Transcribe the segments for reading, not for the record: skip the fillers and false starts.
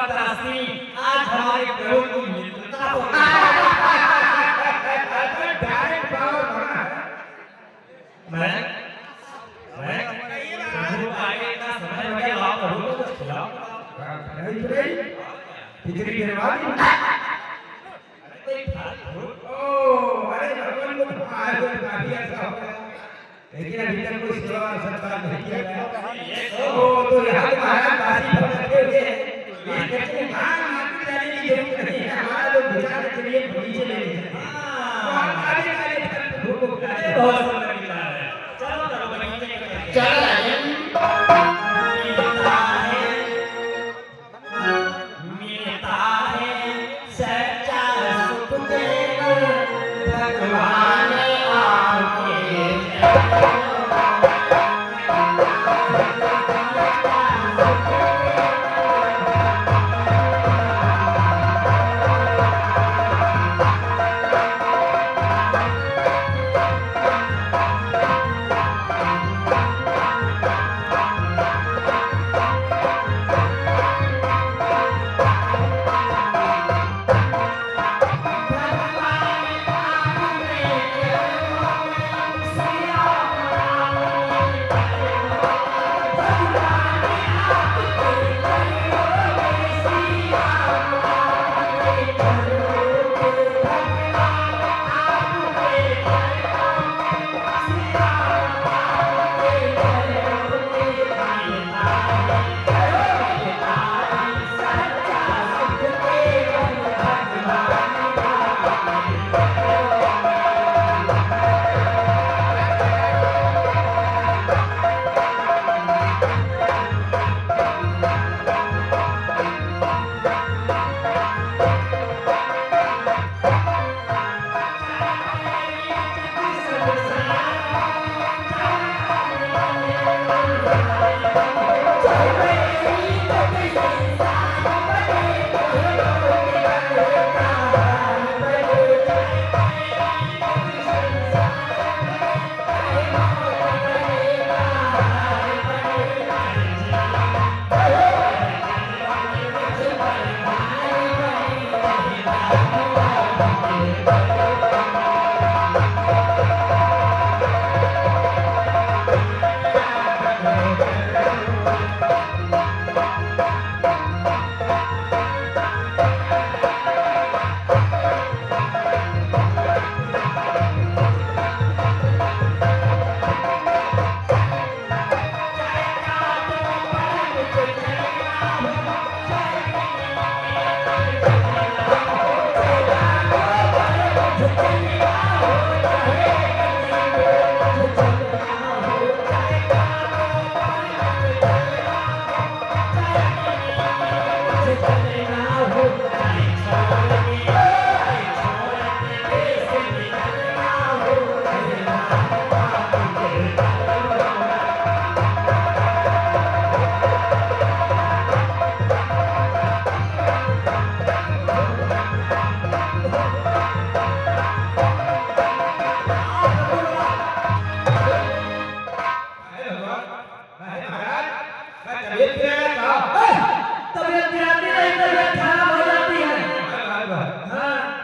तराशनी आज हमारे प्रभु की मित्रता हो गई। डायरेक्ट पावर बना मैं प्रभु आगे का समय हो गया, आप प्रभु को कुछ खिलाओ। नहीं रे खिचड़ी गिरवाई ओ अरे भगवान को आज काफी ऐसा हो गया, लेकिन अभी तक कोई सेवा सरकार नहीं किया गया। ओ तो यहाँ महाराज काशी पहुंचते हुए ये कहते हैं भाग मार्केट जाने की जरूरत नहीं है, हमारा जो विचार के लिए बगीचे ले लेते हैं। और आगे वाले फल प्रभु को खिलाते हैं। बहुत सुंदर विचार है। चलो चलो बगीचे में चल मिलता है सच्चा सुख देव भगवान आपके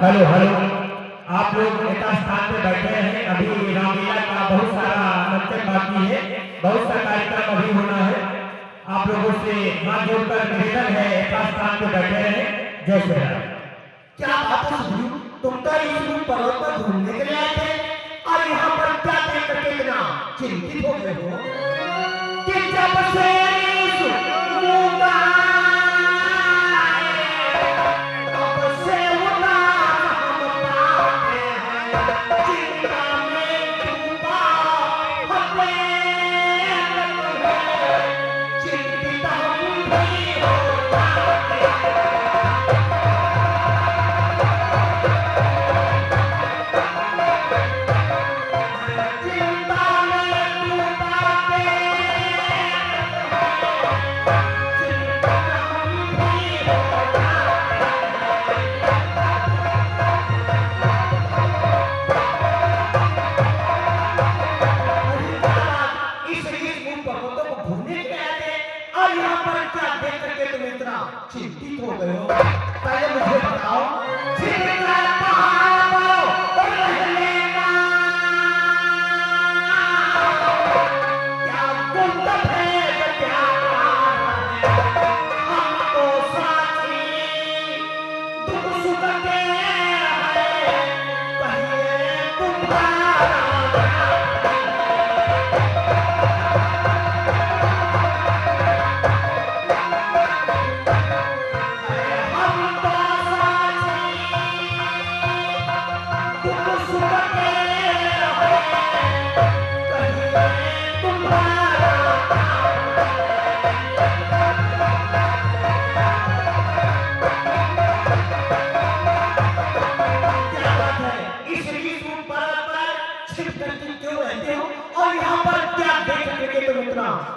हेलो हेलो, आप लोग एक स्थान पे बैठे हैं। अभी रामलीला का बहुत सारा मंचन बाकी है, बहुत सा कार्यक्रम अभी होना है। आप लोगों से हाथ जोड़कर निवेदन है, एक स्थान पे बैठे हैं। जय श्री राम। क्या बात है सुनियो, तुम तो इस पर्वत पर घूमने के लिए आए थे और यहाँ पर क्या देख करके इतना चिंतित हो गए हो कि जब से और यहाँ पर क्या देख करके तुम इतना चिंतित हो गए हो? पहले मुझे बताओ, चिंता कहाँ हो रहने का? क्या कुंदन है क्या? हमको साथी दुख सुख के है, कहिए तुम्हारा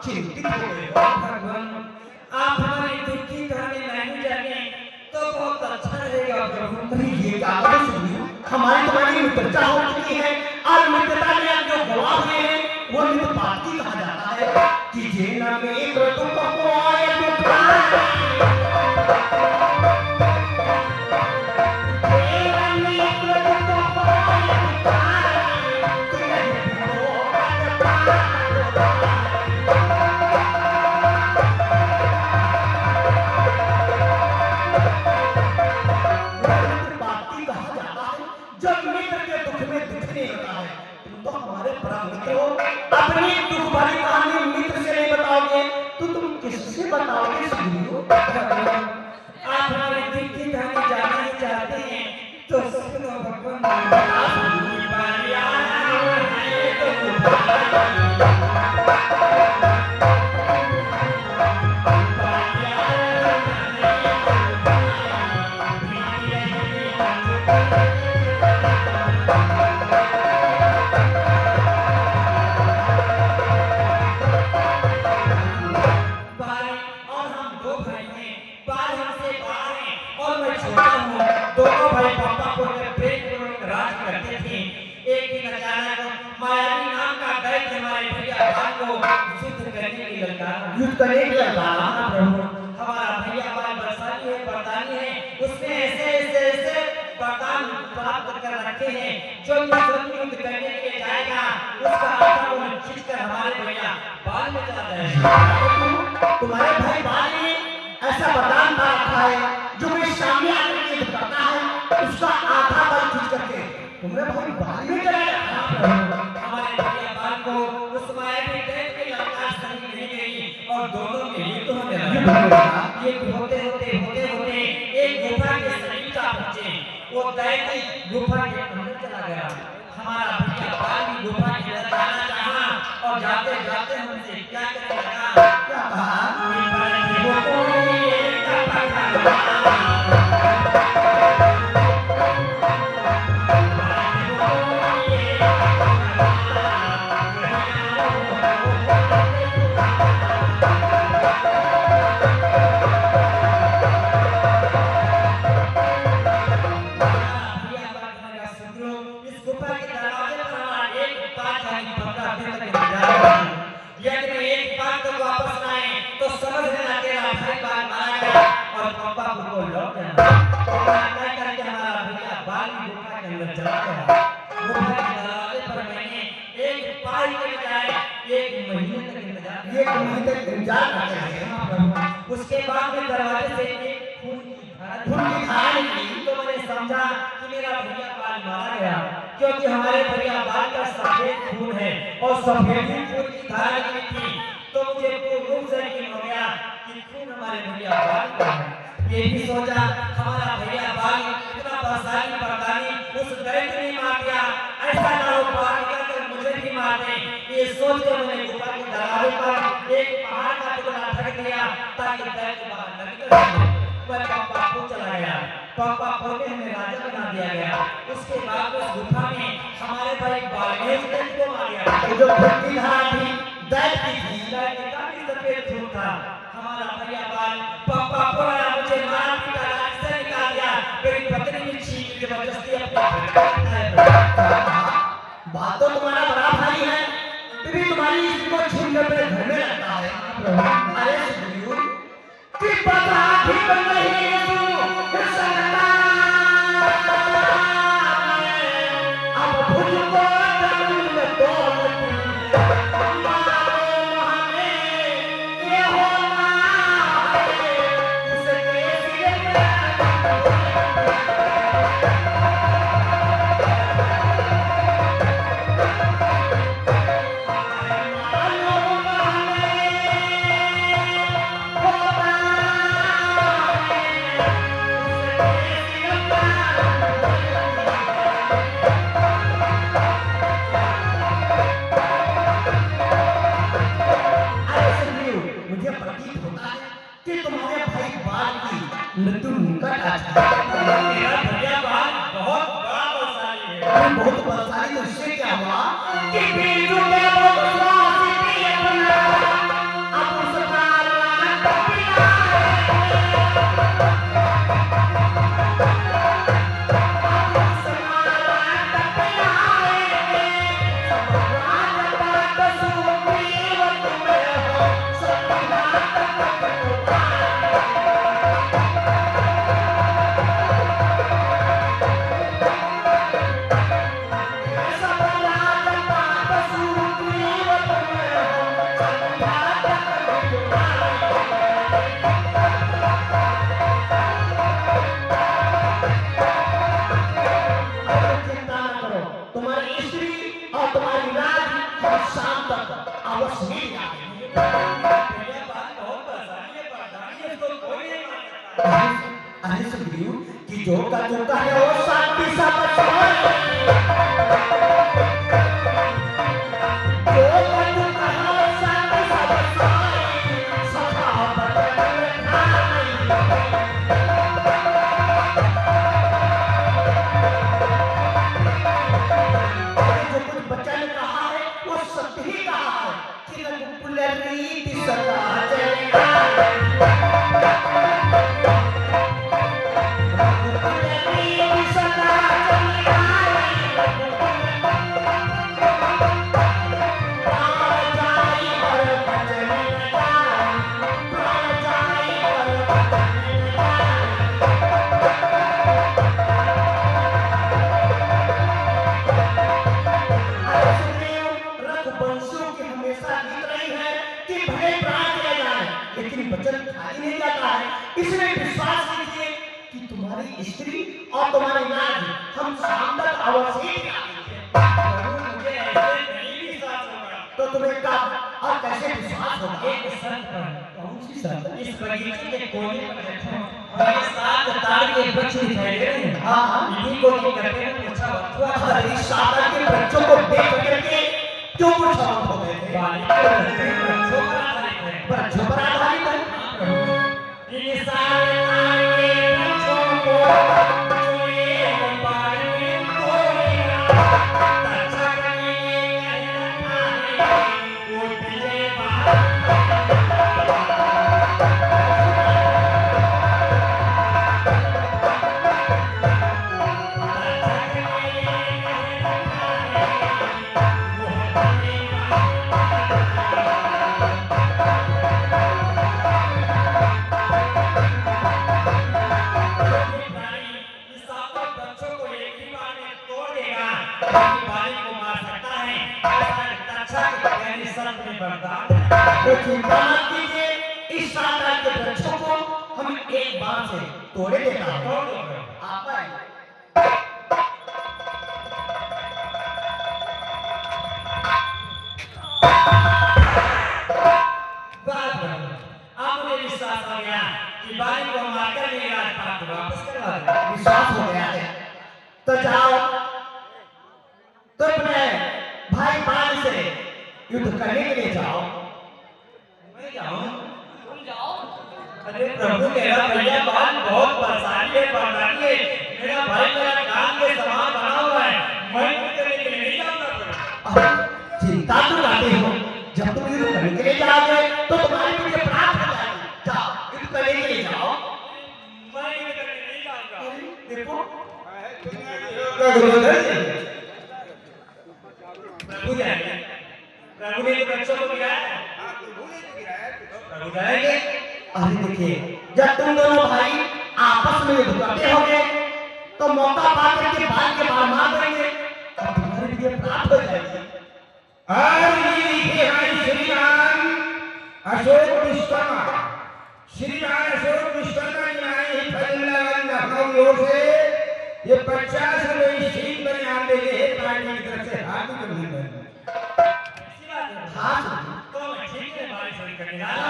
चिंतित हो गए हो? भगवान आप हमारी दुख की कहानी नहीं जाने तो बहुत अच्छा रहेगा प्रभु। अरे ये क्या बात सुनी? हमारी तुम्हारी मित्रता हो चुकी है और मित्रता में आप जो गवाह हुए हैं वो मित्र पार्टी कहा जाता है कि जे नाम एक तुम को आए अपनी दुख भरी कहानी मित्र से नहीं बताओगे तो तुम किससे बताओगे? आप हमारी दुख की कहानी जानना ही चाहते हैं तो सुनो भगवान। दोनों भाई पापापुर में प्रेमपूर्वक राज करते थे। एक दिन अचानक मायावी नाम का दैत्य हमारे भैया भाई को युद्ध करने की ललकार हमारा भैया भाई बलशाली है, वरदानी है, उसने ऐसे वरदान प्राप्त कर रखे हैं जो युद्ध करने के लिए जाएगा उसका आत्मा को खींचकर हमारे भैया बाल में चला जाएगा। तुम्हारे भाई बाल ने ऐसा वरदान पा रखा है जो मैं सामने आकर युद्ध करता है उसका आधा बल खींच करके तुम्हें भाई बाल में चला जाएगा। हमारे भैया बाल को उस मायावी दैत्य की ललकार सही नहीं गई और दोनों में युद्ध होने लगा। ये होते एक गुफा के समीप आ पहुंचे। वो दैत्य गुफा के अंदर चला गया। हमारा भैया बाल भी गुफा के अंदर जाना चाहा और जाते जाते हमसे क्या कहने लगा? क्या कहा? उसके बाद में दरवाजे से एक खून की धारा निकली तो मैंने समझा कि मेरा भैया बाल मारा गया क्योंकि हमारे भैया बाल का सफेद खून है और सफेद खून की धारा निकली थी तो मुझे रूप से यकीन हो गया कि खून हमारे भैया बाल का है। ये भी सोचा हमारा भैया बाल इतना बलशाली वरदानी उस दैत्य ने मार दिया, ऐसा ना हो पार निकलकर मुझे भी मार दे। ये सोच कर मैंने गुफा के दरवाजे पर एक पहाड़ का टुकड़ा रख दिया ताकि दैत्य बाहर न निकल सके। मैं पापापुर चला गया। पापापुर में हमें राजा बना दिया गया। उसके बाद उस गुफा में हमारे भाई बालमेज को मार दिया। जो भक्ति धारा थी दैत्य थी, दैत्य का भी सफेद खून था। हमारा भैया बाल पापापुर आया, मुझे मार पीटा, राज से निकाल दिया। मेरी पत्नी भी छीन के जबरदस्ती अपने बात तो तुम्हारा बड़ा भाई है, फिर भी तुम्हारी इसको छीन कर मेरे घर में रहता है। अरे सुनियो, कि पता भी नहीं सकता अब मुझको जन्म दौलत मारो हमें ये होना है उसके सिर मुझे प्रतीत होता है कि तुम्हारे भाई बाल की मृत्यु निकट आ चुकी है। मेरा भैया बाल बहुत बड़ा बलशाली है। अरे बहुत बलशाली तो इससे क्या हुआ कि बीजू के विश्वास की अपना अब उसका लाख पिला कि जो का चुका है वो शांति सा बचाए जो का चुका है वो शांति सा बचाए सखा बदल जो कुछ बच्चा ने कहा है वो सत्य ही कहा है कि रघुकुलरी सदा चलेगा इसमें विश्वास कीजिए कि तुम्हारी स्त्री और तुम्हारी नाज हम शाम तक अवश्य ही आएंगे। मुझे ऐसे नहीं विश्वास होगा। तो तुम्हें कब और कैसे विश्वास होगा? एक शर्त पर। कौन सी शर्त? इस बगीचे के कोने पर देखो, हमारे 7 ताड़ के वृक्ष दिखाई दे रहे हैं। हाँ हाँ। इन्हीं को की करके पूछा बच्चा अरे इस सागर के बच्चों को देख करके क्यों मूर्छावंत हो गए थे? बालिका रहते हैं, बच्चों पर आधारित है। बच्चों पर आधारित है। इन सारे ताड़ के वृक्षों को चुने गोपाल के तोड़ेगा। तक्षा करने के कहना है, वो विजय बाहर तो चिंता मत कीजिए, इस सागर के वृक्षों को हम एक बार से तोड़े देता हूँ। आप आए। आपने विश्वास हो गया कि बाली को मारकर मेरी राजपाट वापस करवा दे। विश्वास हो गया है तो जाओ तो अपने भाई बाल से युद्ध करने के लिए जाओ। मैं जाऊं? तुम जाओ? अरे प्रभु मेरा भैया बाल बहुत बलशाली है, बलशाली है। मेरा भाई मेरा कान के समान बना हुआ है। मैं युद्ध करने के लिए नहीं जाऊंगा। अरे चिंता क्यों करते हो? जब तुम युद्ध करने के लिए जाओगे तो तुम्हारी विजय प्राप्त हो जाएगी। जाओ युद्ध करने के लिए जाओ। मैं युद्ध करने नहीं जाऊंगा। देखो प्रभु जाएंगे। प्रभु ने तो बच्चों को गिराया है। प्रभु जाएंगे। अरे देखिए जब तुम दोनों भाई आपस में युद्ध करते होगे तो मौका पाकर के बाल के बाल मार देंगे और तुम्हारी विजय प्राप्त हो जाएगी। और ये लिखे हैं श्री राम अशोक विश्वकर्मा, श्री राम अशोक विश्वकर्मा जी आए हैं फैजलाबाद लखनऊ ओर से। ये 50 रुपए शीट पर इनाम देंगे पार्टी की तरफ से। हार्दिक अभिनंदन। ऐसी बात है। हाँ सुनिए। तो मैं ठीक है बारिश करने जा रहा